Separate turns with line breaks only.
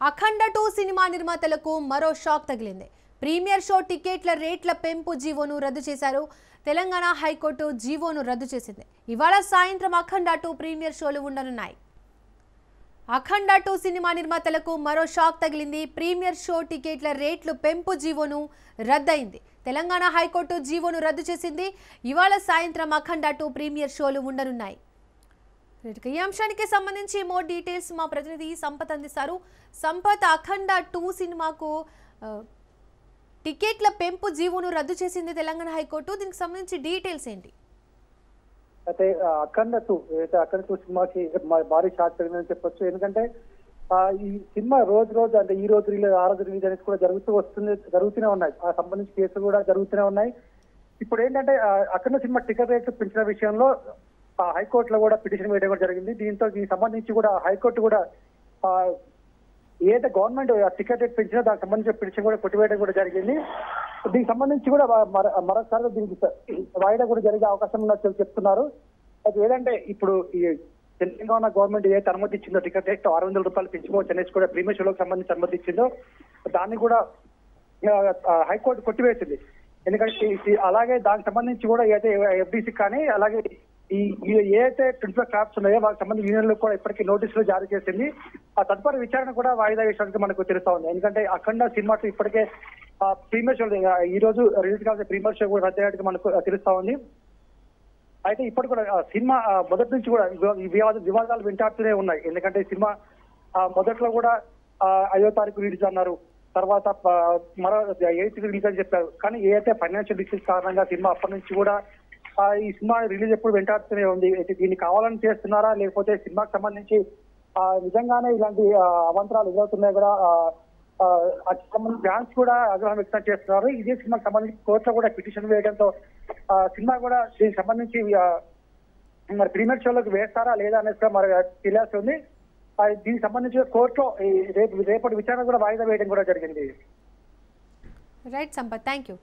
అఖండ 2 cinema నిర్మాతలకు మరో shock తగిలింది. ప్రీమియర్ షో టికెట్ల రేట్ల పెంపు జీవోను రద్దు చేశారు. తెలంగాణ హైకోర్టు జీవోను రద్దు చేసింది. ఇవాళ సాయంత్రం అఖండ 2 ప్రీమియర్ షోలు ఉండనున్నాయి. అఖండ 2 సినిమా నిర్మాతలకు మరో షాక్ తగిలింది. ప్రీమియర్ షో టికెట్ల రేట్లు పెంపు జీవోను రద్దయింది. తెలంగాణ హైకోర్టు జీవోను రద్దు చేసింది. ఇవాళ సాయంత్రం అఖండ 2 ప్రీమియర్ షోలు ఉండనున్నాయి. ఈ అంశానికి సంబంధించి మోర్ డీటెయిల్స్ మా ప్రతినిధి సంపత్ అందిస్తారు. సంపత్, అఖండ 2 సినిమాకు టికెట్ల పెంపు జీవోను రద్దు చేసింది తెలంగాణ హైకోర్టు. దీనికి సంబంధించి డీటెయిల్స్ ఏంటి?
అయితే అఖండ 2 సినిమాకి భారీ షాక్ తగిలిందని చెప్పొచ్చు. ఎందుకంటే ఈ సినిమా రోజు అంటే ఈ రోజు రిలీజ్ ఆ రోజు రిలీజ్ అనేది కూడా జరుగుతూనే ఉన్నాయి. ఆ సంబంధించి కేసులు కూడా జరుగుతూనే ఉన్నాయి. ఇప్పుడు ఏంటంటే అఖండ సినిమా టికెట్ రేట్లు పెంచిన విషయంలో హైకోర్టులో కూడా పిటిషన్ వేయడం కూడా జరిగింది. దీనికి సంబంధించి కూడా హైకోర్టు కూడా ఏదైతే గవర్నమెంట్ టికెట్ రేట్ పెంచినా దానికి సంబంధించిన పిటిషన్ కూడా కొట్టివేయడం కూడా జరిగింది. దీనికి సంబంధించి కూడా మరోసారి దీనికి వాయిదా కూడా జరిగే అవకాశం ఉన్నట్టు చెప్తున్నారు. అది ఏదంటే ఇప్పుడు ఈ తెలంగాణ గవర్నమెంట్ ఏదైతే అనుమతి ఇచ్చిందో టికెట్ రేట్ 600 రూపాయలు పెంచుకోవచ్చు అనేసి కూడా ప్రీమియర్ షోలకు సంబంధించి అనుమతి ఇచ్చిందో దాన్ని కూడా హైకోర్టు కొట్టివేసింది. ఎందుకంటే అలాగే దానికి సంబంధించి కూడా ఏదైతే ఎఫ్డీసీ కానీ అలాగే ఈ ఏదైతే ప్రిన్సిపల్ క్రాఫ్ట్స్ ఉన్నాయో వాటికి సంబంధించి యూనియన్లకు కూడా ఇప్పటికీ నోటీసులు జారీ చేసింది. ఆ తదుపరి విచారణ కూడా వాయిదా వేయడానికి మనకు తెలుస్తా ఉంది. ఎందుకంటే అఖండ సినిమాకు ఇప్పటికే ప్రీమియర్ షో ఈ రోజు రిలీజ్ కావాల్సిన ప్రీమియర్ షో కూడా రద్దయ్యేట్టుగా మనకు తెలుస్తా ఉంది. అయితే ఇప్పటి కూడా సినిమా మొదటి నుంచి కూడా వివాదాలు వెంటాడుతూనే ఉన్నాయి. ఎందుకంటే సినిమా మొదట్లో కూడా 5వ తారీఖు రిలీజ్ అన్నారు, తర్వాత మరో 8th రిలీజ్ అని చెప్పారు. కానీ ఏదైతే ఫైనాన్షియల్ డిస్ట్రిక్ట్ కారణంగా సినిమా అప్పటి నుంచి కూడా ఈ సినిమా రిలీజ్ ఎప్పుడు వెంటాడుతూనే ఉంది. అయితే దీన్ని కావాలని చేస్తున్నారా లేకపోతే సినిమాకి సంబంధించి నిజంగానే ఇలాంటి అవంతరాలు ఎదురవుతున్నాయి కూడా ఫ్యాన్స్ కూడా ఆగ్రహం వ్యక్తం చేస్తున్నారు. ఇదే సినిమాకి సంబంధించి కోర్టులో కూడా పిటిషన్ వేయడంతో సినిమా కూడా దీనికి సంబంధించి మరి ప్రీమియర్ షోలోకి వేస్తారా లేదా అనేది మరి తెలియాల్సి ఉంది. దీనికి సంబంధించి కోర్టులో రేపటి విచారణ కూడా వాయిదా వేయడం కూడా జరిగింది.
Right Sampath, thank you.